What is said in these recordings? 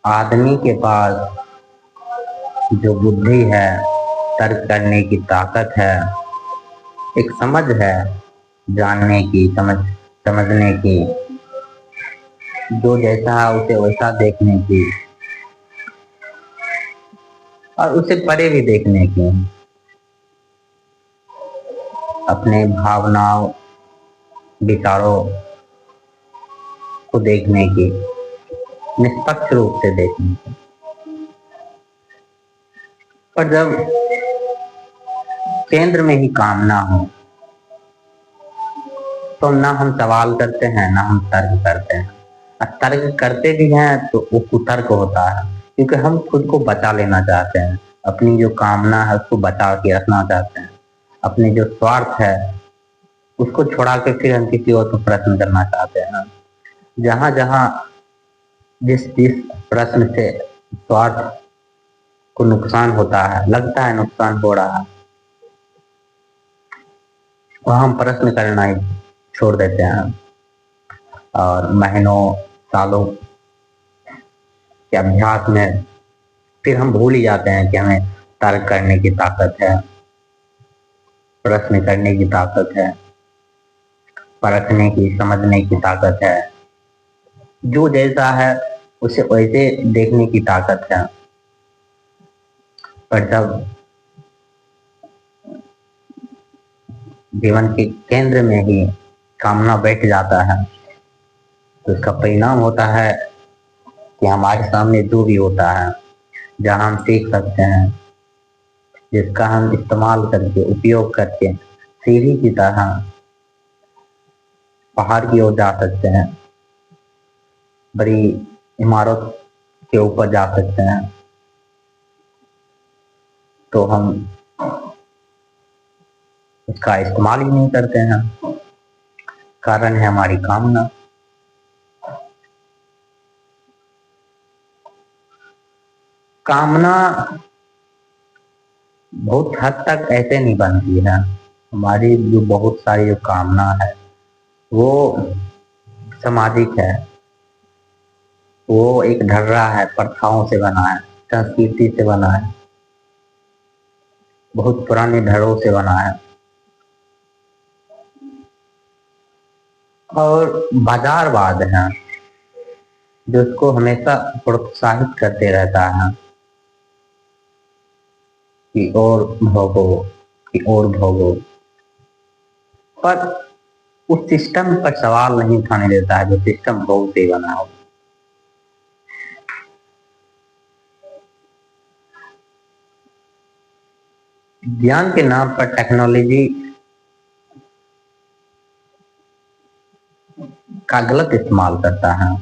आदमी के पास जो बुद्धि है, तर्क करने की ताकत है, एक समझ है, जानने की, समझने की, जो जैसा है उसे वैसा देखने की और उसे परे भी देखने की, अपने भावनाओं, विचारों को देखने की, निष्पक्ष रूप से देखने की। पर जब केंद्र में ही कामना हो तो ना हम सवाल करते हैं, ना हम तर्क करते हैं। और तर्क करते भी हैं तो वो कुतर्क होता है, क्योंकि हम खुद को बचा लेना चाहते हैं, अपनी जो कामना है उसको बचा के रखना चाहते हैं, अपने जो स्वार्थ है उसको छोड़ा के फिर हम किसी और को प्रश्न करना चाहते हैं। जहां जहां जिस जिस प्रश्न से स्वार्थ को नुकसान होता है, लगता है नुकसान हो रहा है, वह हम प्रश्न करना ही छोड़ देते हैं और महीनों सालों के अभ्यास में फिर हम भूल ही जाते हैं कि हमें तर्क करने की ताकत है, प्रश्न करने की ताकत है, परखने की, समझने की ताकत है, जो जैसा है उसे वैसे देखने की ताकत है। पर जब जीवन के केंद्र में ही कामना बैठ जाता है तो इसका परिणाम होता है कि हमारे सामने जो भी होता है, जहाँ हम सीख सकते हैं, जिसका हम इस्तेमाल करके, उपयोग करके सीढ़ी की तरह पहाड़ की ओर जा सकते हैं, बड़ी इमारत के ऊपर जा सकते हैं, तो हम उसका इस्तेमाल ही नहीं करते हैं। कारण है हमारी कामना। कामना बहुत हद तक ऐसे नहीं बनती है। हमारी जो बहुत सारी जो कामना है वो सामाजिक है, वो एक ढर्रा है, प्रथाओं से बना है, संस्कृति से बना है, बहुत पुराने ढर्रों से बना है और बाजारवाद है जो उसको हमेशा प्रोत्साहित करते रहता है कि और भोगो, कि और भोगो, पर उस सिस्टम पर सवाल नहीं उठाने देता है जो सिस्टम भोग से बना हो। ज्ञान के नाम पर टेक्नोलॉजी का गलत इस्तेमाल करता है।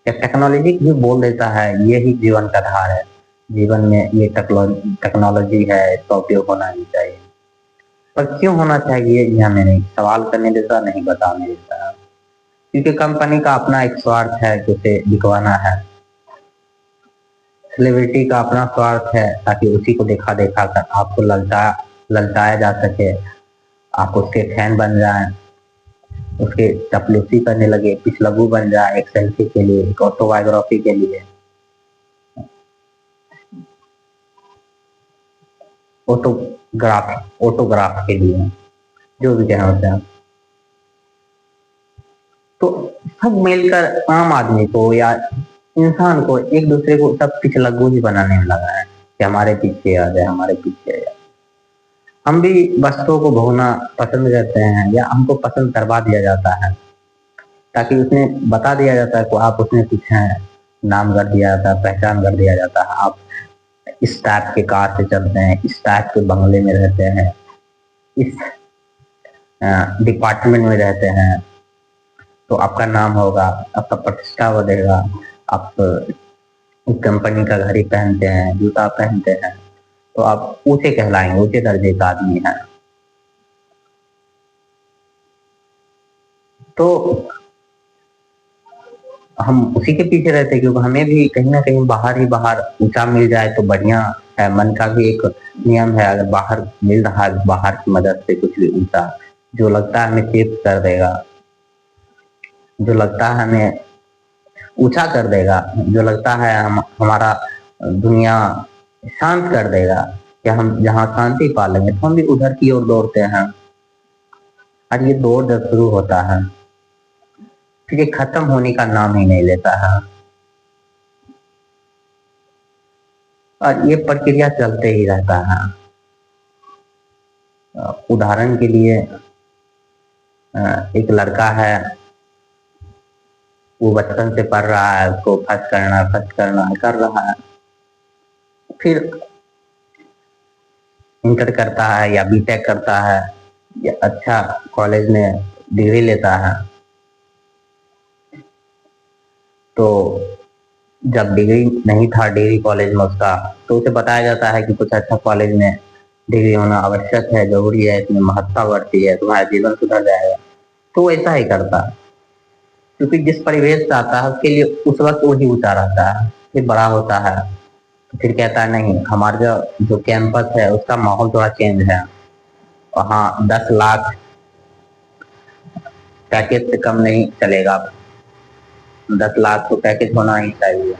टेक्नोलॉजी भी बोल देता है ये ही जीवन का आधार है, जीवन में ये टेक्नोलॉजी है, इसका उपयोग होना ही चाहिए। पर क्यों होना चाहिए ये हमें नहीं सवाल करने देता, नहीं बताने देता है, क्योंकि कंपनी का अपना एक स्वार्थ है कि उसे बिकवाना है। सेलिब्रिटी का अपना स्वार्थ है ताकि उसी को देखा देखा कर आपको ललचाया जा सके, आप उसके फैन बन जाएं, उसके चपलूसी करने लगे, पिछलगू बन जाए एक सेल्फी के लिए, एक ऑटोबायोग्राफी के लिए, ऑटोग्राफ के लिए, जो भी कहना होता है। तो सब मिलकर आम आदमी को या इंसान को एक दूसरे को सब पिछलगू ही बनाने में लगा है कि हमारे पीछे आ जाए, हमारे पीछे आ जाए। हम भी वस्तुओं को भोगना पसंद करते हैं या हमको पसंद करवा दिया जाता है, ताकि उसमें बता दिया जाता है कि आप उसमें कुछ हैं, नाम कर दिया जाता है, पहचान कर दिया जाता है, आप इस टाइप के कार से चलते हैं, इस टाइप के बंगले में रहते हैं, इस डिपार्टमेंट में रहते हैं, तो आपका नाम होगा, आपका प्रतिष्ठा बढ़ेगा। आप कंपनी का घड़ी पहनते हैं, जूता पहनते हैं, तो आप ऊंचे कहलाएंगे, ऊंचे दर्जे का आदमी है। तो हम उसी के पीछे रहते हैं, क्योंकि हमें भी कहीं ना कहीं बाहर ही बाहर ऊंचा मिल जाए तो बढ़िया है। मन का भी एक नियम है, अगर बाहर मिल रहा है, बाहर की मदद से कुछ भी ऊंचा जो लगता है हमें चिप्स कर देगा, जो लगता है हमें ऊंचा कर देगा, जो लगता है हमारा दुनिया शांत कर देगा, कि हम जहाँ शांति पालेंगे तो हम भी उधर की ओर दौड़ते हैं। और ये दौड़ जब शुरू होता है फिर ये खत्म होने का नाम ही नहीं लेता है, और ये प्रक्रिया चलते ही रहता है। उदाहरण के लिए एक लड़का है, वो बचपन से पढ़ रहा है, उसको फर्स्ट करना कर रहा है, फिर इंटर करता है या बीटेक करता है या अच्छा कॉलेज में डिग्री लेता है। तो जब डिग्री नहीं था डिग्री कॉलेज में उसका, तो उसे बताया जाता है कि कुछ अच्छा कॉलेज में डिग्री होना आवश्यक है, जरूरी है, इसमें महत्ता बढ़ती है, तुम्हारा जीवन सुधर जाएगा। तो वो ऐसा ही करता है, क्योंकि जिस परिवेश से आता है उसके लिए उस वक्त वही ऊंचा रहता है। फिर बड़ा होता है तो फिर कहता है नहीं, हमारा जो कैंपस है उसका माहौल थोड़ा चेंज है, वहाँ 10 लाख पैकेज से कम नहीं चलेगा, 10 लाख तो पैकेज होना ही चाहिए।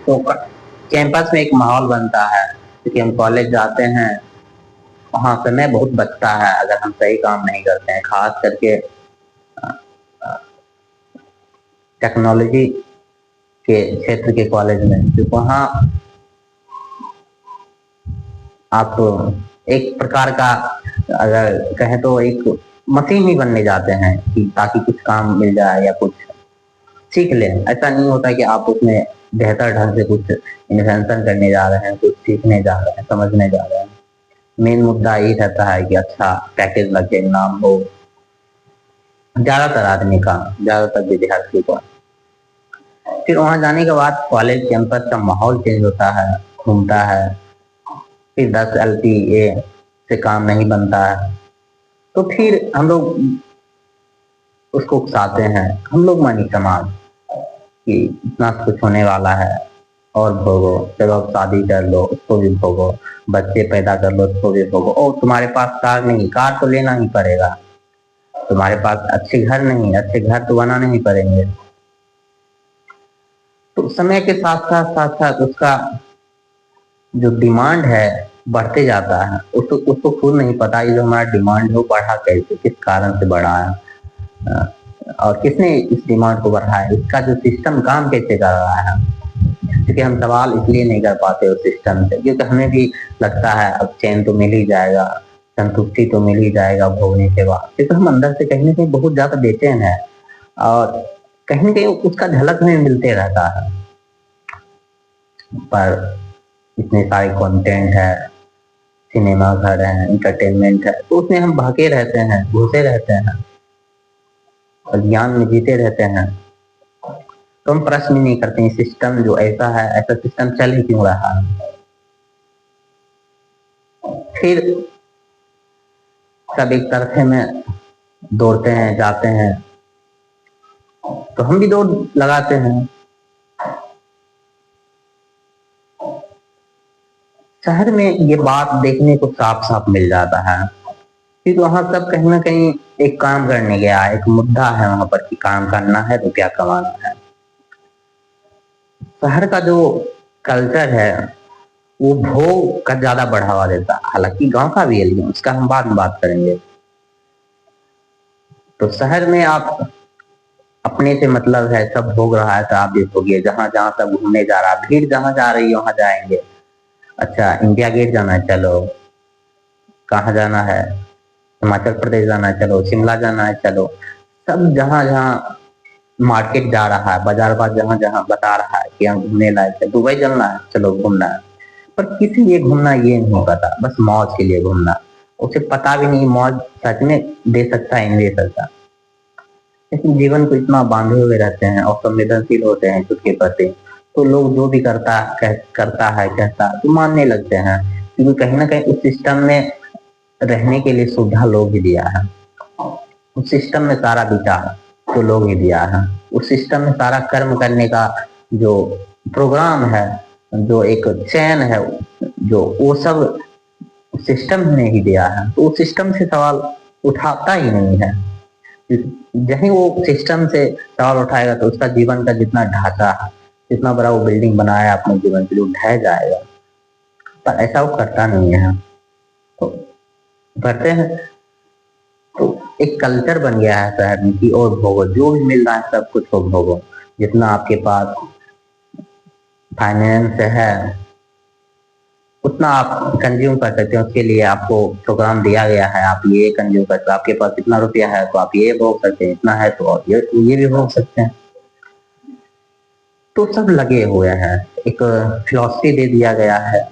तो कैंपस में एक माहौल बनता है, क्योंकि हम कॉलेज जाते हैं, वहाँ समय बहुत बचता है अगर हम सही काम नहीं करते हैं, खास करके टेक्नोलॉजी के क्षेत्र के कॉलेज में। क्योंकि वहाँ आप एक प्रकार का, अगर कहें तो एक मशीन ही बनने जाते हैं कि ताकि कुछ काम मिल जाए या कुछ सीख लें। ऐसा नहीं होता कि आप उसमें बेहतर ढंग से कुछ इन्वेंशन करने जा रहे हैं, कुछ सीखने जा रहे हैं, समझने जा रहे हैं। मेन मुद्दा यही रहता है कि अच्छा पैकेज लगे, नाम हो, ज्यादातर आदमी का, ज्यादातर विद्यार्थी का। फिर वहां जाने के बाद कॉलेज कैंपस का माहौल चेंज होता है, घूमता है, फिर 10 LPA से काम नहीं बनता है, तो फिर हम लोग उसको उकसाते हैं, हम लोग मानी समाज, कि इतना कुछ होने वाला है और भोगो, चलो अब शादी कर लो उसको भी भोगो, बच्चे पैदा कर लो उसको भी भोगो, और तुम्हारे पास कार नहीं, कार तो लेना ही पड़ेगा, तुम्हारे पास अच्छे घर नहीं, अच्छे घर तो बनाने ही पड़ेंगे। तो समय के साथ साथ उसका जो डिमांड है बढ़ते जाता है। उसको खुद नहीं पता ये जो हमारा डिमांड है वो बढ़ा कैसे, किस कारण से बढ़ा है, और किसने इस डिमांड को बढ़ाया, इसका जो सिस्टम काम कैसे कर रहा है। क्योंकि हम सवाल इसलिए नहीं कर पाते उस सिस्टम से, क्योंकि हमें भी लगता है अब चैन तो मिल ही जाएगा, संतुष्टि तो मिल ही जाएगा भोगने के बाद, क्योंकि हम अंदर से कहीं ना कहीं बहुत ज्यादा बेचैन है, और कहीं ना कहीं उसका झलक हमें मिलते रहता है। पर इतने सारे कंटेंट है, सिनेमा घर है, इंटरटेनमेंट है, तो उसमें हम भागे रहते हैं, घुसे रहते हैं और ज्ञान में जीते रहते हैं। तो हम प्रश्न नहीं करते सिस्टम जो ऐसा है, ऐसा सिस्टम चल ही क्यों रहा है। फिर सब एक तरफे में दौड़ते हैं, जाते हैं, तो हम भी दौड़ लगाते हैं। शहर में ये बात देखने को साफ साफ मिल जाता है, क्योंकि वहां सब कहीं ना कहीं एक काम करने गया है, एक मुद्दा है वहां पर कि काम करना है, रुपया कमाना है। शहर का जो कल्चर है वो भोग का ज्यादा बढ़ावा देता है, हालांकि गांव का भी है, लेकिन उसका हम बाद में बात करेंगे। तो शहर में आप अपने से मतलब है, सब भोग रहा है तो आप भी भोगिए, जहां जहां सब घूमने जा रहा है, भीड़ जहां जा रही है वहां जाएंगे। अच्छा इंडिया गेट जाना है, चलो, कहाँ जाना है, हिमाचल प्रदेश जाना है, चलो, शिमला जाना है, चलो, सब जहां जहां मार्केट जा रहा है, बाजार बाजार जहां जहां बता रहा है कि हम घूमने लायक है, दुबई चलना है, चलो घूमना है। पर किसी लिए घूमना ये नहीं पता, बस मौज के लिए घूमना। उसे पता भी नहीं मौज सच में दे सकता है, नहीं दे सकता। लेकिन जीवन को इतना बांधे हुए रहते हैं और संवेदनशील होते हैं खुद के प्रति, तो लोग जो भी करता है कहता है तो मानने लगते हैं, क्योंकि कहीं ना कहीं उस सिस्टम में रहने के लिए सुविधा लोग ही दिया है, उस सिस्टम में सारा विचार तो लोग ही दिया है, उस सिस्टम में सारा कर्म करने का जो प्रोग्राम है, जो एक चैन है, जो वो सब सिस्टम ने ही दिया है। तो उस सिस्टम से सवाल उठाता ही नहीं है, जहीं वो सिस्टम से सवाल उठाएगा तो उसका जीवन का जितना ढांचा है, जितना बड़ा वो बिल्डिंग बनाया अपने जीवन के लिए, ढह जाएगा। पर ऐसा वो करता नहीं है। तो करते हैं तो एक कल्चर बन गया है शहर में कि और भोगो, जो भी मिल रहा है सब कुछ को भोगो। जितना आपके पास फाइनेंस है उतना आप कंज्यूम कर सकते हैं, उसके लिए आपको प्रोग्राम दिया गया है, आप ये कंज्यूम कर सकते हैं। आपके पास इतना रुपया है तो आप ये भोग सकते हैं, इतना है तो आप ये भी भोग सकते हैं। तो सब लगे हुए हैं, एक फिलॉसफी दे दिया गया है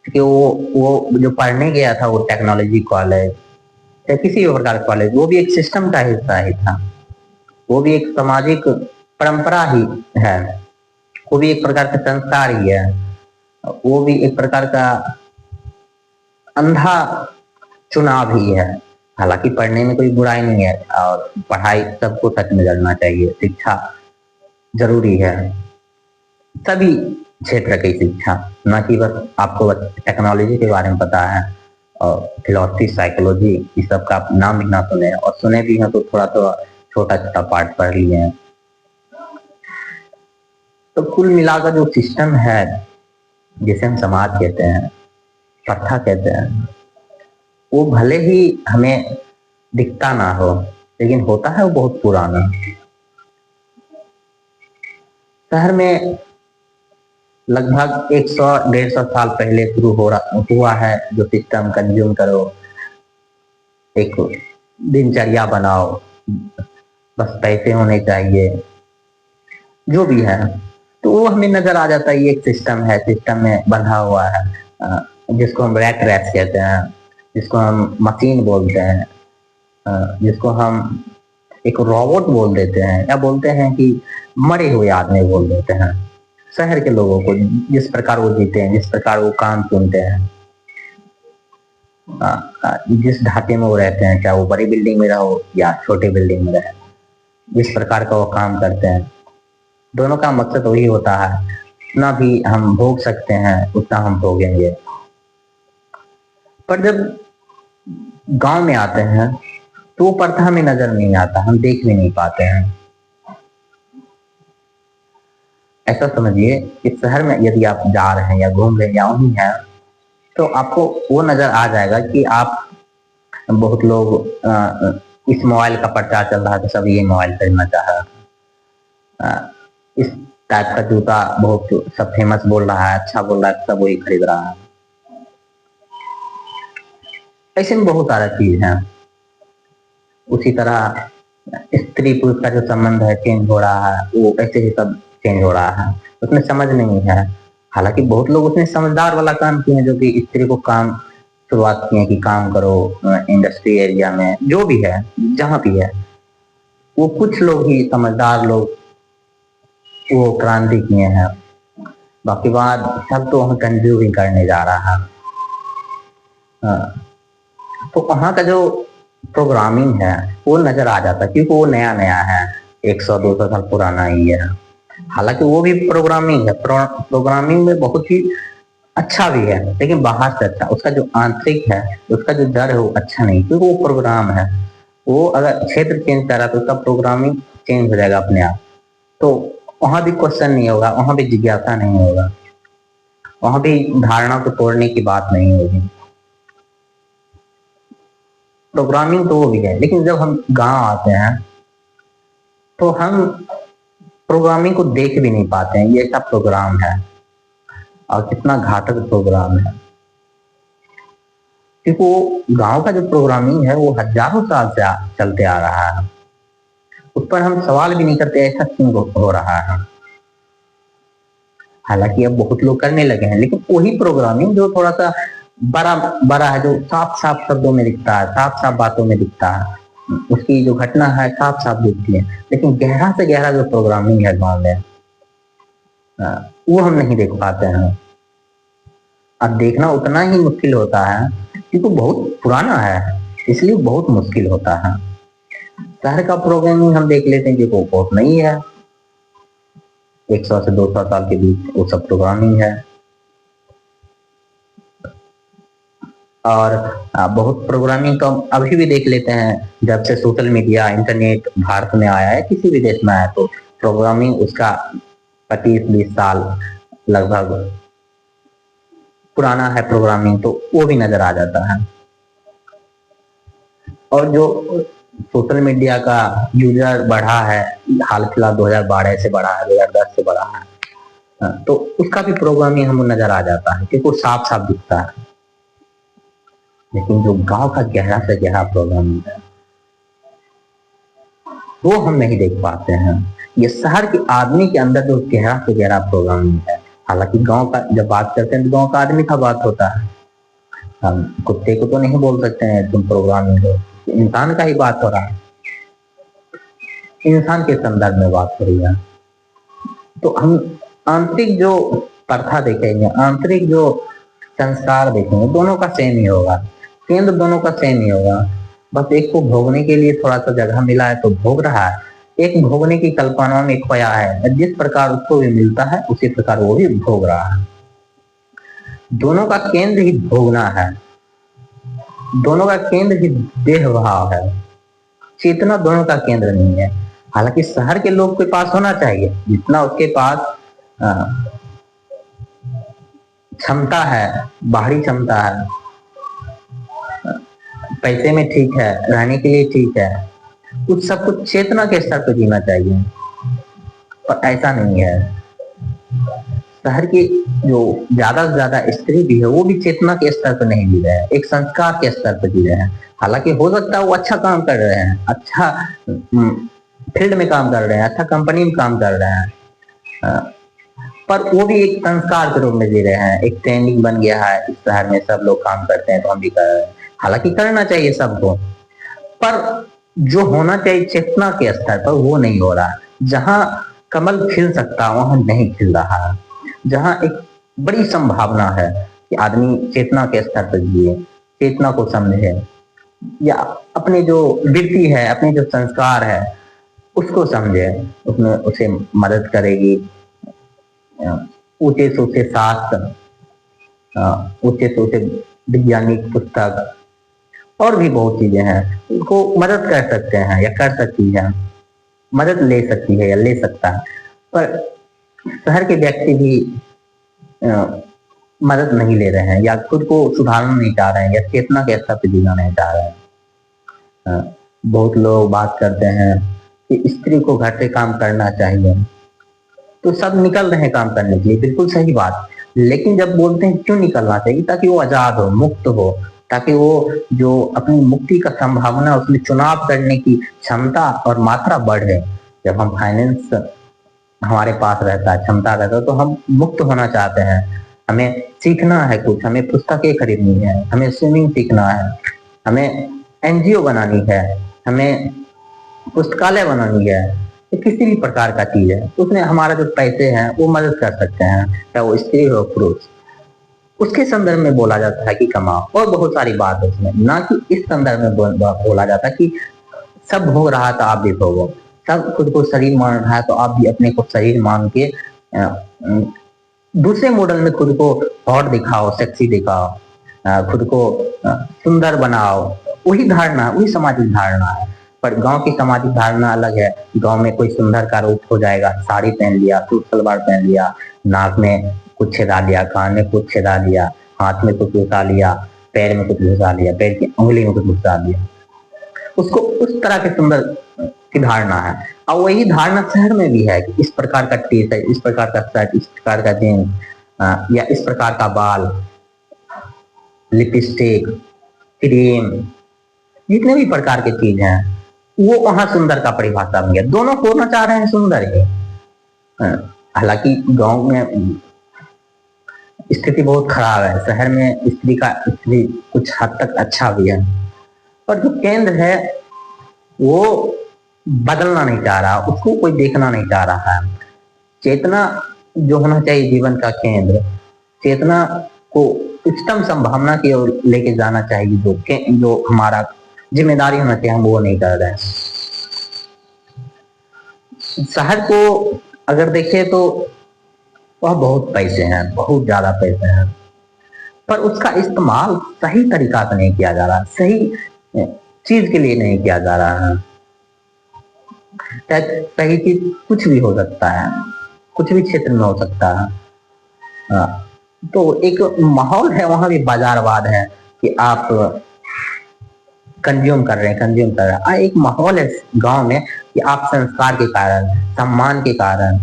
कि वो जो पढ़ने गया था वो टेक्नोलॉजी कॉलेज या किसी भी प्रकार का कॉलेज, वो भी एक सिस्टम का हिस्सा ही था, वो भी एक सामाजिक परंपरा ही है, वो भी एक प्रकार का संस्कार ही है, वो भी एक प्रकार का अंधा चुनाव ही है। हालांकि पढ़ने में कोई बुराई नहीं है और पढ़ाई सबको सच में करना चाहिए, शिक्षा जरूरी है, सभी क्षेत्र की शिक्षा, न कि बस आपको बस टेक्नोलॉजी के बारे में पता है और फिलोसफी साइकोलॉजी इस सब का आप नाम भी ना सुने, और सुने भी हैं तो थोड़ा थोड़ा छोटा छोटा पार्ट पढ़ लिए हैं। तो कुल मिलाकर जो सिस्टम है जिसे हम समाज कहते हैं, प्रथा कहते हैं, वो भले ही हमें दिखता ना हो लेकिन होता है वो बहुत पुराना। शहर में लगभग 100-150 साल पहले शुरू हुआ है जो सिस्टम, कंज्यूम करो, एक दिनचर्या बनाओ, बस पैसे होने चाहिए, जो भी है। तो वो हमें नजर आ जाता है ये एक सिस्टम है, सिस्टम में बंधा हुआ है, जिसको हम रैट रेस कहते हैं, जिसको हम मशीन बोलते हैं, जिसको हम एक रोबोट बोल देते हैं, या बोलते हैं कि मरे हुए आदमी बोल देते हैं शहर के लोगों को, जिस प्रकार वो जीते हैं, जिस प्रकार वो काम चुनते हैं, जिस ढांचे में वो रहते हैं, चाहे वो बड़ी बिल्डिंग में रहो या छोटे बिल्डिंग में रहे, जिस प्रकार का वो काम करते हैं, दोनों का मकसद वही होता है, उतना भी हम भोग सकते हैं उतना हम भोगेंगे। पर जब गांव में आते हैं तो वो प्रथा हमें नजर नहीं आता, हम देख भी नहीं पाते हैं। ऐसा समझिए कि शहर में यदि आप जा रहे हैं या घूम रहे हैं या वहीं हैं तो आपको वो नजर आ जाएगा कि आप, बहुत लोग इस मोबाइल का प्रचार चल रहा है तो सब ये मोबाइल खरीदना चाह रहा है, इस टाइप का जूता बहुत सब फेमस बोल रहा है, अच्छा बोल रहा है, सब वही खरीद रहा है। ऐसे में बहुत सारा चीज है। उसी तरह स्त्री पुरुष का जो संबंध है चेंज हो रहा है, वो ऐसे ही सब चेंज हो रहा है, उसमें समझ नहीं है। हालांकि बहुत लोग उसमें समझदार वाला काम किए हैं, जो कि स्त्री को काम शुरुआत किए कि काम करो इंडस्ट्री एरिया में, जो भी है जहाँ भी है, वो कुछ लोग ही समझदार लोग वो क्रांति किए हैं, बाकी बात सब तो हम कंज्यूम ही करने जा रहा है। तो वहाँ का जो प्रोग्रामिंग है वो नजर आ जाता है, क्योंकि वो नया नया है, 100-200 साल पुराना ही है। हालांकि वो भी प्रोग्रामिंग है, प्रोग्रामिंग में बहुत ही अच्छा भी है, लेकिन बाहर से अच्छा, उसका जो आंतरिक है, उसका जो जड़ है वो अच्छा नहीं, क्योंकि वो प्रोग्राम है। वो अगर क्षेत्र चेंज कर रहा है तो उसका प्रोग्रामिंग चेंज हो जाएगा अपने आप। तो वहां भी क्वेश्चन नहीं होगा, वहां भी जिज्ञासा नहीं होगा, वहां भी धारणा को तोड़ने की बात नहीं होगी। प्रोग्रामिंग तो वो भी है, लेकिन जब हम गांव आते हैं तो हम प्रोग्रामिंग को देख भी नहीं पाते हैं, ये ऐसा प्रोग्राम है और कितना घातक प्रोग्राम है। क्योंकि वो गांव का जो प्रोग्रामिंग है वो हजारों साल से चलते आ रहा है, उस पर हम सवाल भी नहीं करते ऐसा क्यों हो रहा है। हालांकि अब बहुत लोग करने लगे हैं, लेकिन वही प्रोग्रामिंग जो थोड़ा सा बड़ा बड़ा है, जो साफ साफ शब्दों में दिखता है, साफ साफ बातों में दिखता है, उसकी जो घटना है साफ साफ दिखती है, लेकिन गहरा से गहरा जो प्रोग्रामिंग है गाँव में, वो हम नहीं देख पाते हैं। अब देखना उतना ही मुश्किल होता है क्योंकि बहुत पुराना है, इसलिए बहुत मुश्किल होता है। शहर का प्रोग्रामिंग हम देख लेते हैं कि वो बहुत नहीं है, 100 से 200 साल के बीच वो सब प्रोग्रामिंग है। और बहुत प्रोग्रामिंग तो हम अभी भी देख लेते हैं। जब से सोशल मीडिया इंटरनेट भारत में आया है, किसी भी देश में आया, तो प्रोग्रामिंग उसका 25-20 साल लगभग पुराना है प्रोग्रामिंग, तो वो भी नजर आ जाता है। और जो सोशल मीडिया का यूजर बढ़ा है, हाल फिलहाल 2012 से बढ़ा है, 2010 से बढ़ा है, तो उसका भी प्रोग्रामिंग हमको नजर आ जाता है क्योंकि वो साफ साफ दिखता है। लेकिन जो गांव का गहरा से गहरा प्रोग्रामिंग है, वो हम नहीं देख पाते हैं। ये शहर के आदमी के अंदर जो गहरा से गहरा प्रोग्रामिंग है, हालांकि गांव का जब बात करते हैं तो गांव का आदमी का बात होता है। हम कुत्ते को तो नहीं बोल सकते हैं तुम प्रोग्रामिंग हो, इंसान का ही बात हो रहा है, इंसान के संदर्भ में बात हो रही है। तो हम आंतरिक जो प्रथा देखेंगे, आंतरिक जो संस्कार देखेंगे, दोनों का सेम ही होगा, केंद्र दोनों का सेम ही होगा। बस एक को भोगने के लिए थोड़ा सा जगह मिला है तो भोग रहा है, एक भोगने की कल्पना में खोया है, जिस प्रकार उसको भी मिलता है उसी प्रकार वो भी भोग रहा है। दोनों का केंद्र ही भोगना है, दोनों का केंद्र ही देह भाव है, चेतना दोनों का केंद्र नहीं है। हालांकि शहर के लोग के पास होना चाहिए, जितना उसके पास क्षमता है, बाहरी क्षमता है, पैसे में ठीक है, रहने के लिए ठीक है, उस सब कुछ चेतना के स्तर पर जीना चाहिए, पर ऐसा नहीं है। शहर की जो ज्यादा से ज्यादा स्त्री भी है, वो भी चेतना के स्तर पर नहीं जी रहे हैं, एक संस्कार के स्तर पर जी रहे हैं। हालांकि हो सकता है वो अच्छा काम कर रहे हैं, अच्छा फील्ड में काम कर रहे हैं, अच्छा कंपनी में काम कर रहे हैं, पर वो भी एक संस्कार के रूप में जी रहे हैं। एक ट्रेंडिंग बन गया है इस शहर में, सब लोग काम करते हैं तो हम भी कर रहे हैं। हालांकि करना चाहिए सबको, पर जो होना चाहिए चेतना के स्तर पर वो नहीं हो रहा। जहां कमल खिल सकता वहां नहीं खिल रहा है। जहां एक बड़ी संभावना है कि आदमी चेतना के स्तर पर जिए, चेतना को समझे, या अपने जो वृत्ति है, अपने जो संस्कार है उसको समझे, उसमें उसे मदद करेगी ऊंचे से ऊंचे शास्त्र, ऊंचे से ऊंचे वैज्ञानिक पुस्तक, और भी बहुत चीजें हैं, उनको मदद कर सकते हैं या कर सकती है, मदद ले सकती है या ले सकता है। पर शहर के व्यक्ति भी मदद नहीं ले रहे हैं, या खुद को सुधारना नहीं चाह रहे हैं, या चेतना के स्तर पर जीना नहीं चाह रहे हैं। बहुत लोग बात करते हैं कि स्त्री को घर से काम करना चाहिए, तो सब निकल रहे हैं काम करने के लिए, बिल्कुल सही बात। लेकिन जब बोलते हैं क्यों निकलना चाहिए, ताकि वो आजाद हो, मुक्त हो, ताकि वो जो अपनी मुक्ति का संभावना, उसमें चुनाव करने की क्षमता और मात्रा बढ़े। जब हम फाइनेंस हमारे पास रहता है, क्षमता रहता है, तो हम मुक्त होना चाहते हैं। हमें सीखना है कुछ, हमें पुस्तकें खरीदनी है, हमें स्विमिंग सीखना है, हमें एनजीओ बनानी है, हमें पुस्तकालय बनानी है, तो किसी भी प्रकार का चीज है, उसमें हमारा जो पैसे हैं वो मदद कर सकते हैं, चाहे वो स्त्री हो पुरुष। उसके संदर्भ में बोला जाता है कि कमाओ, और बहुत सारी बात है उसमें, ना कि इस संदर्भ में बोला जाता है कि सब भोग रहा तो आप भी भोगो, सब खुद को शरीर मान रहा है तो आप भी अपने को शरीर मान के दूसरे मॉडल में खुद को हॉट दिखाओ, सेक्सी दिखाओ, खुद को सुंदर बनाओ। वही धारणा, वही सामाजिक धारणा है। पर गांव की सामाजिक धारणा अलग है। गांव में कोई सुंदर का रूप हो जाएगा, साड़ी पहन लिया, सूट सलवार पहन लिया, नाक में कुछ छेदा लिया, कान में कुछ छेदा लिया, हाथ में कुछ घुसा लिया, पैर में कुछ घुसा लिया, पैर की उंगली में कुछ घुसा लिया, उसको उस तरह के सुंदर की धारणा है। और वही धारणा शहर में भी है कि इस प्रकार का टी शर्ट, इस प्रकार का शर्ट, इस प्रकार का जींस, या इस प्रकार का बाल, लिपस्टिक, क्रीम, जितने भी प्रकार के चीज हैं, वो वहां सुंदर का परिभाषा बन गया। दोनों होना चाह रहे हैं सुंदर ही। हालांकि गांव में स्थिति बहुत खराब है, शहर में स्त्री कुछ हद तक अच्छा भी है, पर जो केंद्र है वो बदलना नहीं चाह रहा, उसको कोई देखना नहीं चाह रहा है। चेतना जो होना चाहिए जीवन का केंद्र, चेतना को उच्चतम संभावना की ओर लेके जाना चाहिए, जो हमारा जिम्मेदारी होना चाहिए, हम वो नहीं कर रहे हैं। शहर को अगर देखें तो वह बहुत पैसे हैं, बहुत ज्यादा पैसे हैं, पर उसका इस्तेमाल सही तरीका से नहीं किया जा रहा, सही चीज के लिए नहीं किया जा रहा है। सही चीज कुछ भी हो सकता है, कुछ भी क्षेत्र में हो सकता है। तो एक माहौल है, वहां भी बाजारवाद है कि आप कंज्यूम कर रहे हैं। एक माहौल है गांव में कि आप संस्कार के कारण, सम्मान के कारण,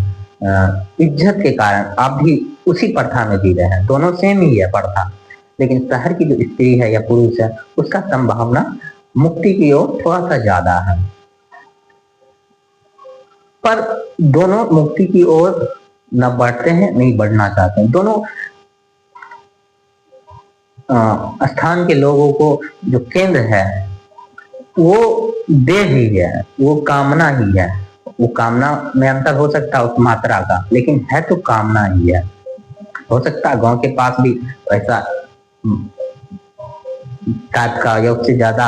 इज्जत के कारण आप भी उसी प्रथा में जी रहे हैं। दोनों सेम ही है प्रथा, लेकिन शहर की जो स्त्री है या पुरुष है, उसका संभावना मुक्ति की ओर थोड़ा सा ज्यादा है। पर दोनों मुक्ति की ओर न बढ़ते हैं, नहीं बढ़ना चाहते हैं। दोनों स्थान के लोगों को जो केंद्र है वो देह ही है, वो कामना ही है। वो कामना में अंतर हो सकता है उस मात्रा का, लेकिन है तो कामना ही है। हो सकता है गांव के पास भी ऐसा टाइप का या उससे ज्यादा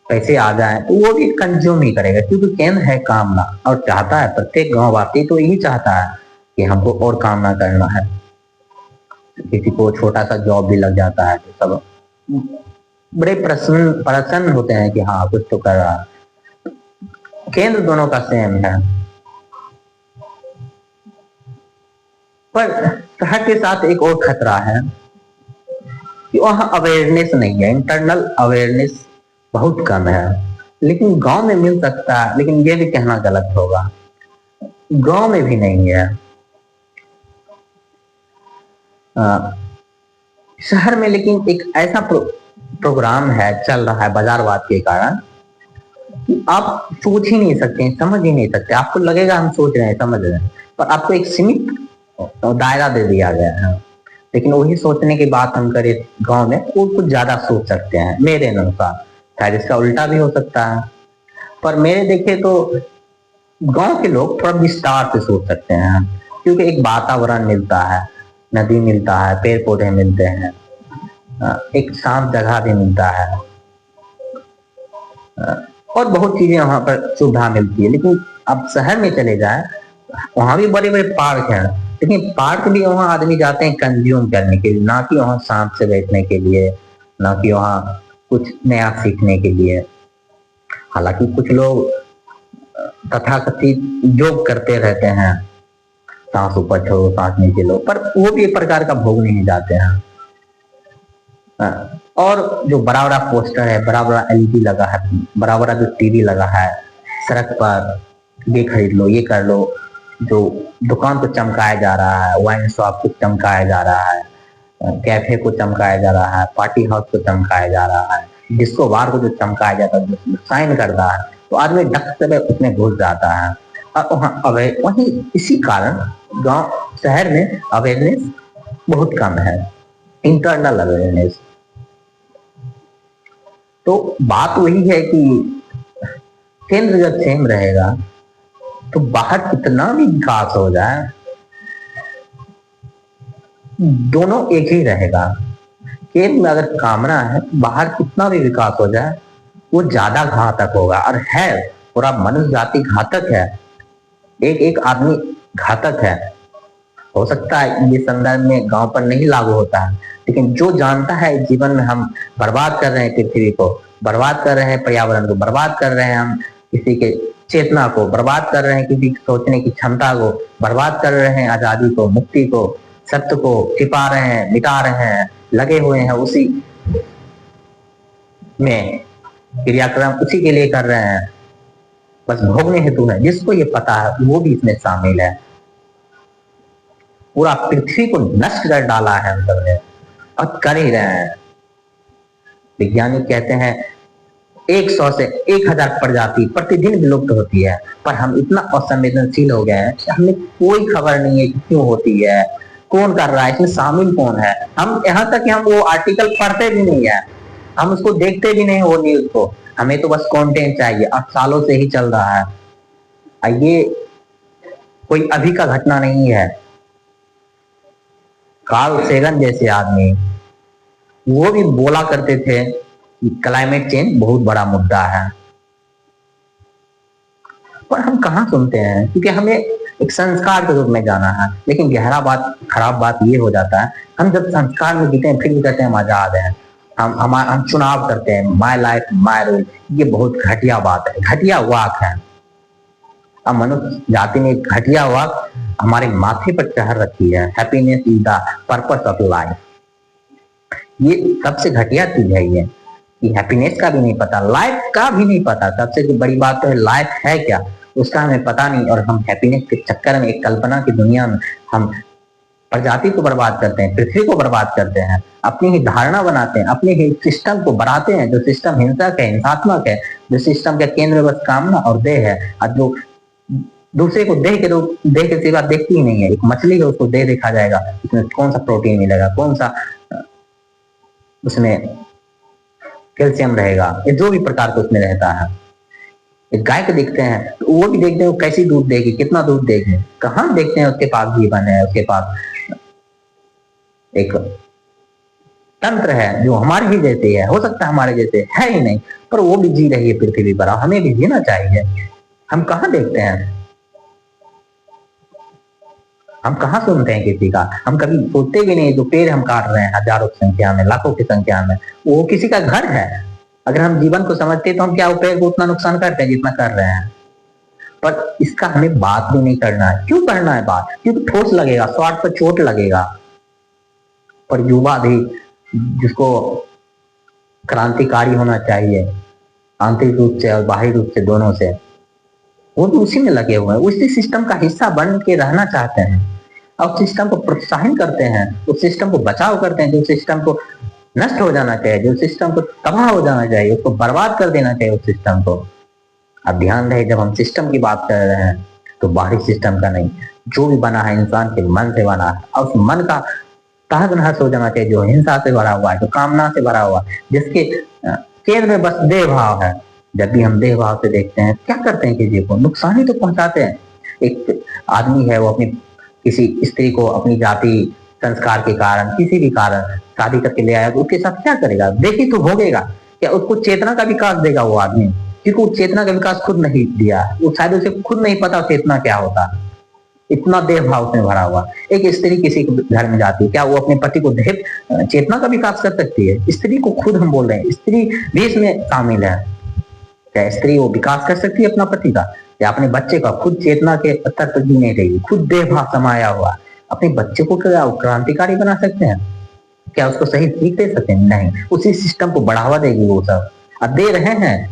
पैसे आ जाए तो वो भी कंज्यूम ही करेगा, क्योंकि केंद्र है कामना। और चाहता है प्रत्येक गांव वासी तो यही चाहता है कि हमको और कामना करना है। किसी को छोटा सा जॉब भी लग जाता है तो सब बड़े प्रसन्न होते हैं कि हाँ कुछ तो कर रहा है। केंद्र दोनों का सेम है, पर शहर के साथ एक और खतरा है कि वहां अवेयरनेस नहीं है, इंटरनल अवेयरनेस बहुत कम है। लेकिन गांव में मिल सकता है, लेकिन ये भी कहना गलत होगा, गांव में भी नहीं है। शहर में लेकिन एक ऐसा प्रोग्राम है चल रहा है बाजारवाद के कारण कि आप सोच ही नहीं सकते, समझ ही नहीं सकते। आपको लगेगा हम सोच रहे हैं, समझ रहे हैं, पर आपको एक सीमित दायरा दे दिया गया है। लेकिन वही सोचने की बात हम करें गांव में, वो कुछ ज्यादा सोच सकते हैं मेरे अनुसार। शायद इसका उल्टा भी हो सकता है, पर मेरे देखे तो गांव के लोग थोड़ा विस्तार से सोच सकते हैं, क्योंकि एक वातावरण मिलता है, नदी मिलता है, पेड़ पौधे मिलते हैं, एक शांत जगह भी मिलता है, और बहुत चीजें वहां पर सुविधा मिलती है। लेकिन अब शहर में चले जाए, वहां भी बड़े बड़े पार्क हैं, लेकिन पार्क भी वहां आदमी जाते हैं कंज्यूम करने के लिए, ना कि वहां शांत से बैठने के लिए, ना कि वहां कुछ नया सीखने के लिए। हालांकि कुछ लोग तथाकथित योग करते रहते हैं, सांस ऊपर छोड़ो सांस नीचे लो, पर वो भी एक प्रकार का भोग नहीं जाते हैं। और जो बड़ा बड़ा पोस्टर है, बड़ा बड़ा एलईडी लगा है, बड़ा बड़ा जो टीवी लगा है सड़क पर, ये खरीद लो, ये कर लो, जो दुकान को चमकाया जा रहा है, वाइन शॉप को चमकाया जा रहा है, कैफे को चमकाया जा रहा है, पार्टी हाउस को चमकाया जा रहा है, डिस्को बार को जो चमकाया जाता है, जो साइन करता है, तो आदमी डक से उसमें घुस जाता है। और वहीं इसी कारण गांव शहर में अवेयरनेस बहुत कम है, इंटरनल अवेयरनेस। तो बात वही है कि केंद्र जब सेम रहेगा तो बाहर कितना भी विकास हो जाए दोनों एक ही रहेगा। केंद्र में अगर कामना है, बाहर कितना भी विकास हो जाए वो ज्यादा घातक होगा, और है पूरा मनुष्य जाति घातक है, एक एक आदमी घातक है। हो सकता है ये संदर्भ में गांव पर नहीं लागू होता है, लेकिन जो जानता है जीवन में हम बर्बाद कर रहे हैं, पृथ्वी को बर्बाद कर रहे हैं, पर्यावरण को बर्बाद कर रहे हैं, हम किसी के चेतना को बर्बाद कर रहे हैं, किसी की सोचने की क्षमता को बर्बाद कर रहे हैं, आजादी को, मुक्ति को, सत्य को छिपा रहे हैं, मिटा रहे हैं, लगे हुए हैं उसी में, क्रियाक्रम उसी के लिए कर रहे हैं, बस भोगने हेतु है। जिसको ये पता है वो भी इसमें शामिल है। पूरा पृथ्वी को नष्ट कर डाला है हम सबने, और कर ही रहे हैं। वैज्ञानिक कहते हैं 100 से 1000 प्रजाति प्रतिदिन विलुप्त होती है, पर हम इतना असंवेदनशील हो गए हैं कि हमें कोई खबर नहीं है कि क्यों होती है, कौन कर रहा है, इसमें शामिल कौन है। हम यहाँ तक कि हम वो आर्टिकल पढ़ते भी नहीं है, हम उसको देखते भी नहीं वो न्यूज को, हमें तो बस कंटेंट चाहिए, अब सालों से ही चल रहा है। ये कोई अभी का घटना नहीं है। कार्ल सेगन जैसे आदमी वो भी बोला करते थे कि क्लाइमेट चेंज बहुत बड़ा मुद्दा है, पर हम कहाँ सुनते हैं, क्योंकि हमें एक संस्कार के रूप में जाना है। लेकिन गहरा बात, खराब बात ये हो जाता है, हम जब संस्कार में जीते हैं फिर भी कहते हैं हम आजाद हैं, हम चुनाव करते हैं, माय लाइफ माय रूल। ये बहुत घटिया बात है, घटिया वाक है। अब मनुष्य जाति ने घटिया वाक हमारे माथे पर चढ़ रखी है, happiness is the purpose of life. ये सबसे घटिया चीज है ये, कि हैप्पीनेस का भी नहीं पता, लाइफ का भी नहीं पता। सबसे जो बड़ी बात तो है लाइफ है क्या, उसका हमें पता नहीं, और हम हैप्पीनेस के चक्कर में एक कल्पना की दुनिया में हम प्रजाति को बर्बाद करते हैं, पृथ्वी को बर्बाद करते हैं, अपनी ही धारणा बनाते हैं, अपने ही सिस्टम को बढ़ाते हैं, जो सिस्टम हिंसक है, हिंसात्मक है, जो सिस्टम के केंद्र बस कामना और देह है, और जो दूसरे को देह के रूप, देह के सिवा देखती ही नहीं है। एक मछली है, उसको देह देखा जाएगा, उसमें कौन सा प्रोटीन मिलेगा, कौन सा उसमें कैल्शियम रहेगा, ये जो भी प्रकार का उसमें रहता है। एक गाय को देखते हैं तो वो भी देखते हैं वो कैसी दूध देगी, कितना दूध देगी, कहाँ देखते हैं उसके पास जीवन है, उसके पास एक तंत्र है जो हमारे ही जैसे है, हो सकता है हमारे जैसे है ही नहीं, पर वो भी जी रही है पृथ्वी पर, हमें भी जीना चाहिए। हम कहाँ देखते हैं, हम कहाँ सुनते हैं किसी का, हम कभी सोचते भी नहीं। जो पेड़ हम काट रहे हैं हजारों की संख्या में, लाखों की संख्या में, वो किसी का घर है। अगर हम जीवन को समझते तो हम क्या पेड़ को उतना नुकसान करते हैं जितना कर रहे हैं। पर इसका हमें बात भी नहीं करना है। क्यों करना है बात, क्योंकि ठोस लगेगा, स्वार्थ पर चोट लगेगा। पर युवा भी जिसको क्रांतिकारी होना चाहिए आंतरिक रूप से और बाहरी रूप से दोनों से, वो भी उसी में लगे हुए हैं, उसी सिस्टम का हिस्सा बन के रहना चाहते हैं, और सिस्टम को प्रोत्साहन करते हैं, उस सिस्टम को बचाव करते हैं, जो सिस्टम को नष्ट हो जाना चाहिए, जो सिस्टम को तबाह हो जाना चाहिए, उसको बर्बाद कर देना चाहिए उस सिस्टम को। अब ध्यान रहे, जब हम सिस्टम की बात कर रहे हैं तो बाहरी सिस्टम का नहीं, जो भी बना है इंसान के मन से बना है, और उस मन का तहस नहस हो जाना चाहिए, जो हिंसा से भरा हुआ है, जो कामना से भरा हुआ है, जिसके केंद्र में बस देह भाव है। जब भी हम देह भाव से देखते हैं, क्या करते हैं, किसी को नुकसान ही तो पहुंचाते हैं। एक आदमी है, वो अपनी किसी स्त्री को अपनी जाति संस्कार के कारण, किसी भी कारण शादी करके ले आया, तो उसके साथ क्या करेगा, देखी तो भोगेगा। क्या उसको चेतना का विकास देगा वो आदमी, क्योंकि वो चेतना का विकास खुद नहीं दिया, वो शायद उसे खुद नहीं पता चेतना क्या होता, इतना देह भाव से भरा हुआ। एक स्त्री किसी के घर में जाती है, क्या वो अपने पति को देह चेतना का विकास कर सकती है? स्त्री को खुद हम बोल रहे हैं, स्त्री भी इसमें शामिल है। क्या स्त्री वो विकास कर सकती है अपना पति का, या अपने बच्चे का? खुद चेतना के स्तर पर जी नहीं रही, खुद देह भाव समाया हुआ। अपने बच्चे को क्या क्रांतिकारी बना सकते हैं? क्या उसको सही सीख दे सकते हैं? नहीं, उसी सिस्टम को बढ़ावा देगी वो सब, अब दे रहे हैं।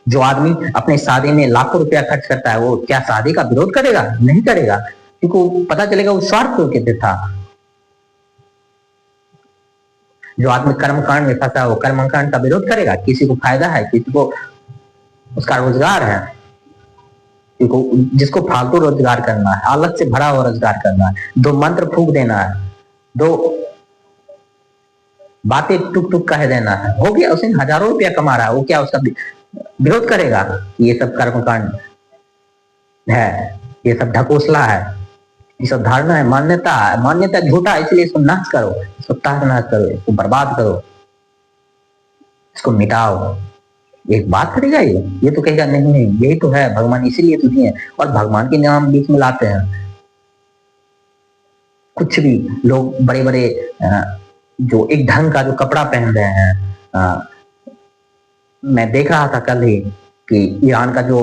जो आदमी अपने शादी में लाखों रुपया खर्च करता है, वो क्या शादी का विरोध करेगा? नहीं करेगा, क्योंकि पता चलेगा वो स्वार्थ के था। जो आदमी कर्मकांड में फंसा है, वो कर्मकांड का विरोध करेगा? किसी को फायदा है, किसी को उसका रोजगार है, जिसको फालतू रोजगार करना है, आलस से भरा हुआ रोजगार करना है, दो मंत्र फूक देना है, दो बातें टुक टुक कह देना है, हो गया, उसे हजारों रुपया कमा रहा है, वो क्या उसका विरोध करेगा? ये सब कर्मकांड है, ये सब ढकोसला है, ये सब धारणा है, मान्यता है, मान्यता झूठा है, इसलिए इसको नाश करो, इसको तहस करो, इसको बर्बाद करो, इसको मिटाओ। एक बात करेगा ये तो कहेगा नहीं नहीं, यही तो है भगवान, इसीलिए तो दिए, और भगवान के नाम बीच में लाते हैं। कुछ भी लोग बड़े बड़े जो एक ढंग का जो कपड़ा पहन रहे हैं, मैं देख रहा था कल ही कि ईरान का जो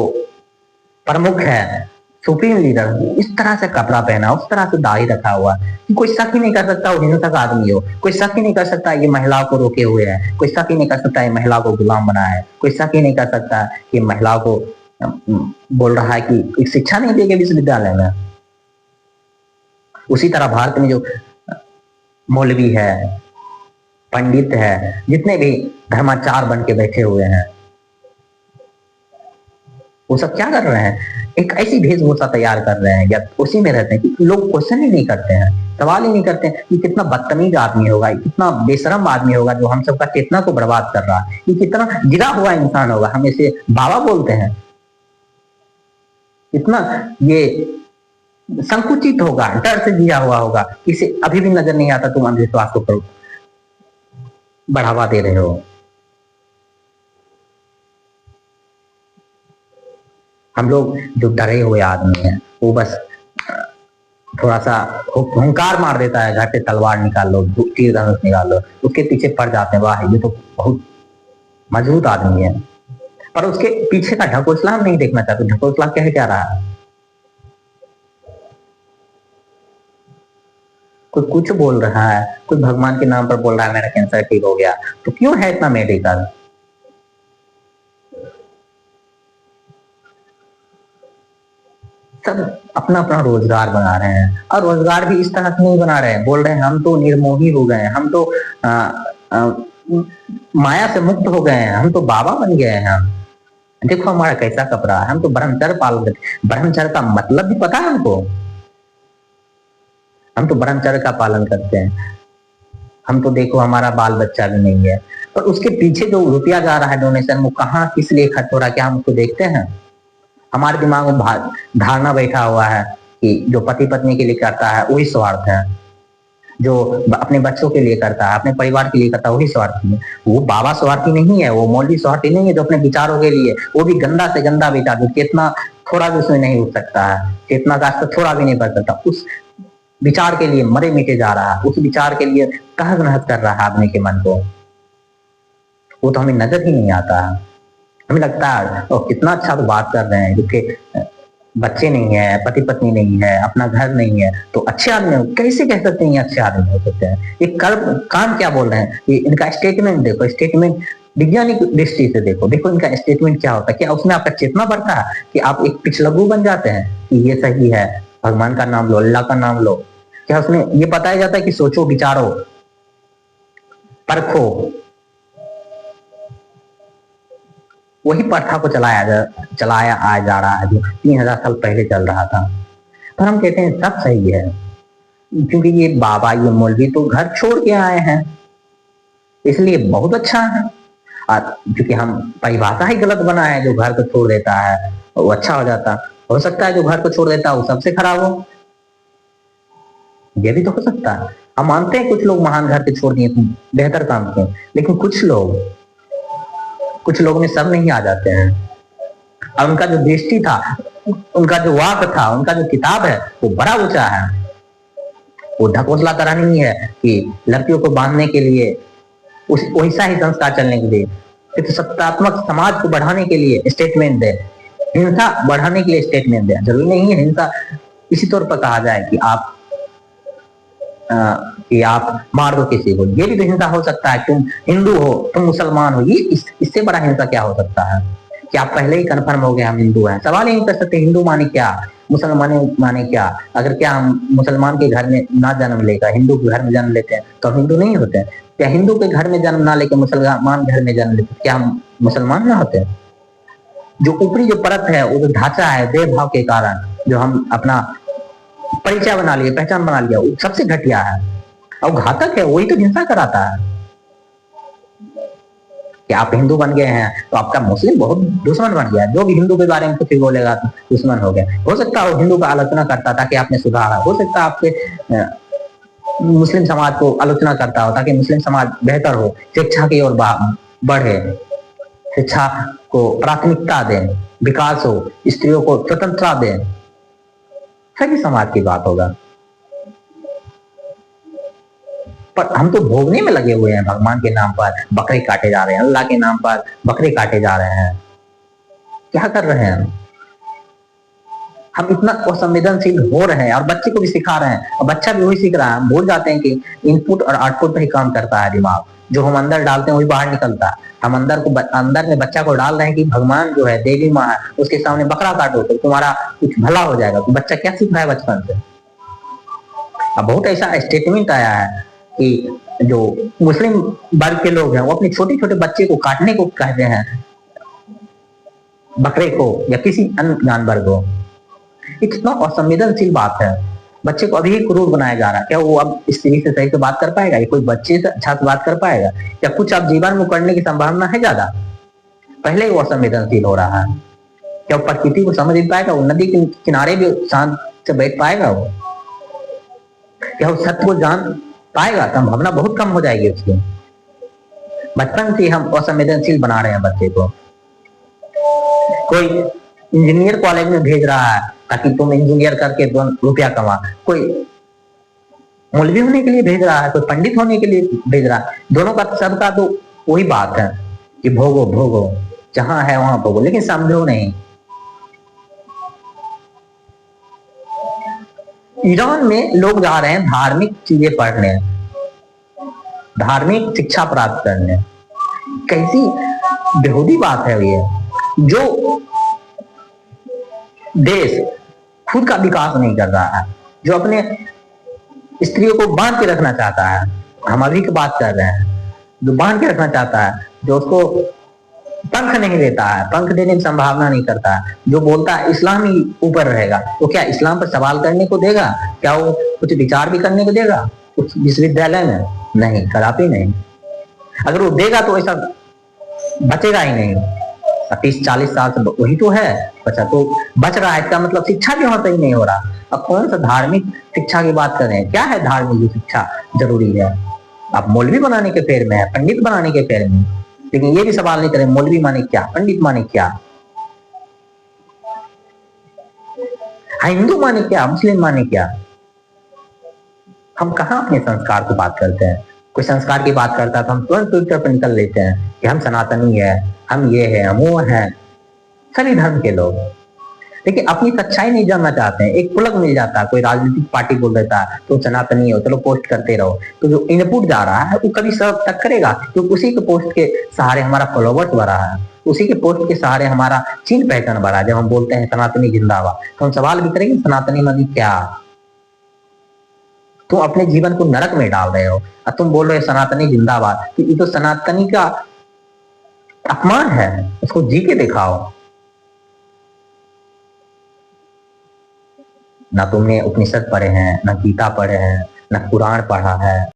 प्रमुख है, सुप्रीम लीडर, इस तरह से कपड़ा पहना, उस तरह से दाढ़ी रखा हुआ कि कोई शक ही नहीं कर सकता वो हिंसक आदमी हो, कोई शक ही नहीं कर सकता ये महिलाओं को रोके हुए है, कोई शक ही नहीं कर सकता ये महिलाओं को गुलाम बनाया है, कोई शक ही नहीं कर सकता कि महिलाओं को बोल रहा है कि शिक्षा नहीं देगी विश्वविद्यालय में। उसी तरह भारत में जो मौलवी है, पंडित है, जितने भी धर्माचार बन के बैठे हुए हैं, वो सब क्या कर रहे हैं? एक ऐसी वेशभूषा तैयार कर रहे हैं या उसी में रहते हैं कि लोग क्वेश्चन ही नहीं करते हैं, सवाल ही नहीं करते हैं कि कितना बदतमीज आदमी होगा, कितना बेशरम आदमी होगा जो हम सबका चेतना को बर्बाद कर रहा है, ये कितना गिरा हुआ इंसान होगा, हम इसे बाबा बोलते हैं, इतना ये संकुचित होगा, डर से जिया हुआ होगा, किसे अभी भी नजर नहीं आता तुम अंधविश्वास को बढ़ावा दे रहे हो। हम लोग जो डरे हुए आदमी हैं वो बस थोड़ा सा हुंकार मार देता है, घर से तलवार निकाल लो, तीर धनुष निकाल लो, उसके पीछे पड़ जाते हैं, वाह ये तो बहुत मजबूत आदमी है। पर उसके पीछे का ढकोसला हम नहीं देखना चाहते, ढकोसला कह क्या रहा है। कोई कुछ बोल रहा है, कोई भगवान के नाम पर बोल रहा है मेरा कैंसर ठीक हो गया, तो क्यों है इतना मेडिकल। सब अपना अपना रोजगार बना रहे हैं, और रोजगार भी इस तरह से नहीं बना रहे हैं, बोल रहे हैं हम तो निर्मोही हो गए हैं, हम तो आ, आ, माया से मुक्त हो गए हैं, हम तो बाबा बन गए हैं। देखो हमारा कैसा कपड़ा है, हम तो ब्रह्मचर्य पालन करते। ब्रह्मचर्य का मतलब भी पता है हमको, हम तो ब्रह्मचर्य का पालन करते हैं। हम तो देखो हमारा बाल बच्चा भी नहीं है, पर उसके पीछे जो रुपया जा रहा है डोनेशन, वो कहाँ किस लिए खर्च हो रहा है, क्या हम उसको देखते हैं। हमारे दिमाग में धारणा बैठा हुआ है कि जो पति पत्नी के लिए करता है वही स्वार्थ है, जो अपने बच्चों के लिए करता है, अपने परिवार के लिए करता है, वही स्वार्थी है। वो बाबा स्वार्थी नहीं है, वो मौलवी स्वार्थी नहीं है जो अपने विचारों के लिए, वो भी गंदा से गंदा विचार, जो चेतना थोड़ा भी उसमें नहीं उठ सकता है, चेतना का स्तर थोड़ा भी नहीं बढ़ सकता, उस विचार के लिए मरे मिटे जा रहा है, उस विचार के लिए तहस नहस कर रहा है आदमी के मन को। वो तो हमें नजर ही नहीं आता है। हमें लगता है कितना अच्छा तो बात कर रहे हैं, क्योंकि बच्चे नहीं है, पति पत्नी नहीं है, अपना घर नहीं है, तो अच्छे आदमी हो। कैसे कह सकते हैं अच्छे आदमी हो सकते हैं। ये कर्म काम क्या बोल रहे हैं, ये इनका स्टेटमेंट देखो, स्टेटमेंट वैज्ञानिक दृष्टि से देखो, देखो इनका स्टेटमेंट क्या होता है। क्या उसमें आपका चेतना बढ़ता है कि आप एक पिछलग्गू बन जाते हैं कि ये सही है, भगवान का नाम लो, अल्लाह का नाम लो। क्या उसमें ये बताया जाता है कि सोचो, विचारो, परखो। वही प्रथा को चलाया आया जा रहा है जो 3000 साल पहले चल रहा था। पर हम कहते हैं सब सही है, क्योंकि ये बाबा ये मौलवी तो घर छोड़ के आए हैं, इसलिए बहुत अच्छा है। और क्योंकि हम परिभाषा ही गलत बना है, जो घर को छोड़ देता है वो अच्छा हो जाता। हो सकता है जो घर को छोड़ देता है वो सबसे खराब हो, ये भी तो हो सकता है। हम मानते हैं कुछ लोग महान घर के छोड़ दिए बेहतर काम किए, लेकिन कुछ लोग में सब नहीं आ जाते हैं। और उनका जो दृष्टि था, उनका जो वाक था, उनका जो किताब है वो बड़ा ऊंचा है। वो ढकोसला तरह नहीं है कि लड़कियों को बांधने के लिए वैसा ही संस्कार चलने के लिए, तो सत्तात्मक समाज को बढ़ाने के लिए स्टेटमेंट दे, हिंसा बढ़ाने के लिए स्टेटमेंट दे। जरूरी नहीं है हिंसा इसी तौर पर कहा जाए कि आप मार दो किसी को, ये भी तो हिंसा हो सकता है। तुम हिंदू हो, तुम मुसलमान हो, ये इससे बड़ा हिंसा क्या हो सकता है कि आप पहले ही कन्फर्म हो गए हम हिंदू हैं। सवाल ही नहीं कर सकते हिंदू माने क्या, मुसलमान माने क्या। अगर क्या हम मुसलमान के घर में ना जन्म लेकर हिंदू के घर में जन्म लेते हैं तो हम हिंदू नहीं होते। क्या हिंदू के घर में जन्म ना लेकर मुसलमान घर में जन्म लेते क्या हम मुसलमान ना होते। जो ऊपरी जो परत है, वो जो ढांचा है देव भाव के कारण, जो हम अपना परिचय बना लिया, पहचान बना लिया, वो सबसे घटिया है और घातक है। वही तो हिंसा कराता है कि आप हिंदू बन गए हैं तो आपका मुस्लिम बहुत दुश्मन बन गया। जो भी हिंदू के बारे में कुछ बोलेगा तो दुश्मन हो गया। हो सकता है वो हिंदू का आलोचना करता ताकि आपने सुधारा, हो सकता है आपके मुस्लिम समाज को आलोचना करता हो ताकि मुस्लिम समाज बेहतर हो, शिक्षा की ओर बढ़े, शिक्षा को प्राथमिकता दें, विकास हो, स्त्रियों को स्वतंत्रता दें, सभी समाज की बात होगा। पर हम तो भोगने में लगे हुए हैं। भगवान के नाम पर बकरे काटे जा रहे हैं, अल्लाह के नाम पर बकरे काटे जा रहे हैं। क्या कर रहे हैं हम इतना असंवेदनशील हो रहे हैं और बच्चे को भी सिखा रहे हैं और बच्चा भी वही सीख रहा है। हम भूल जाते हैं कि इनपुट और आउटपुट पे ही काम करता है दिमाग। जो हम अंदर डालते हैं वही बाहर निकलता है। हम अंदर में बच्चा को डाल रहे हैं कि भगवान जो है देवी माँ है, उसके सामने बकरा काटो तो तुम्हारा कुछ भला हो जाएगा। तो बच्चा क्या सीख रहा है बचपन से। अब बहुत ऐसा स्टेटमेंट आया है कि जो मुस्लिम वर्ग के लोग हैं वो अपने छोटे छोटे बच्चे को काटने को कहते हैं, बकरे को या किसी अन्य जानवर को। ये कितना असंवेदनशील बात है। बच्चे को अभी क्रूर बनाया जा रहा है। क्या वो अब स्त्री से सही से बात कर पाएगा? या कोई बच्चे से अच्छा से बात कर पाएगा? या कुछ अब जीवन में करने की संभावना है ज्यादा? पहले वो असंवेदनशील हो रहा है। क्या वो प्रकृति को समझ नहीं पाएगा? वो नदी के किनारे भी शांत से बैठ पाएगा? वो क्या वो सत्य को जान पाएगा? संभावना बहुत कम हो जाएगी उसकी। बचपन से हम असंवेदनशील बना रहे हैं बच्चे को। कोई इंजीनियर कॉलेज में भेज रहा है ताकि तुम इंजीनियर करके रुपया कमा, कोई मौलवी होने के लिए भेज रहा है, कोई पंडित होने के लिए भेज रहा है। दोनों का सबका तो वही बात है कि भोगो भोगो, जहां है वहां भोगो, लेकिन समझो नहीं। ईरान में लोग जा रहे हैं धार्मिक चीजें पढ़ने, धार्मिक शिक्षा प्राप्त करने। कैसी बेहूदी बात है ये। जो देश खुद का विकास नहीं कर रहा है, जो अपने स्त्रियों को बांध के रखना चाहता है, हम अभी की बात कर रहे हैं, जो बांध के रखना चाहता है, जो उसको पंख नहीं देता है, पंख देने की संभावना नहीं करता है, जो बोलता है इस्लाम ही ऊपर रहेगा, तो क्या इस्लाम पर सवाल करने को देगा? क्या वो कुछ विचार भी करने को देगा कुछ विश्वविद्यालय में? नहीं, कदापि नहीं। अगर वो देगा तो ऐसा बचेगा ही नहीं। 30-40 साल से वही तो है, बचा तो बच रहा है, इसका मतलब शिक्षा भी वहां सही नहीं हो रहा। अब कौन सा धार्मिक शिक्षा की बात कर रहे हैं? क्या है धार्मिक शिक्षा जरूरी है? आप मौलवी बनाने के फेर में है, पंडित बनाने के फेर में, लेकिन ये भी सवाल नहीं करें मौलवी माने क्या, पंडित माने क्या, हिंदू माने क्या, मुस्लिम माने क्या। हम कहाँ अपने संस्कार की बात करते हैं? कोई संस्कार की बात करता है तो हम तुरंत ट्विटर पर निकल लेते हैं कि हम सनातनी है, हम ये है, हम वो है, सभी धर्म के लोग। लेकिन अपनी सच्चाई नहीं जानना चाहते हैं। एक पुलक मिल जाता है, कोई राजनीतिक पार्टी बोल देता है तो सनातनी हो, चलो पोस्ट करते रहो, तो जो इनपुट जा रहा है वो कभी सब तक करेगा, क्योंकि उसी के पोस्ट के सहारे हमारा फॉलोवर्स बढ़ा है, उसी के पोस्ट के सहारे हमारा चिन्ह पहचान बढ़ा है। जब हम बोलते हैं सनातनी जिंदाबाद, तो हम सवाल भी करेंगे सनातनी मानी क्या? तुम अपने जीवन को नरक में डाल रहे हो और तुम बोल रहे हो सनातनी जिंदाबाद, तो ये तो सनातनी का अपमान है, उसको जी के दिखाओ। ना तुमने उपनिषद पढ़े हैं, ना गीता पढ़े हैं, ना कुरान पढ़ा है।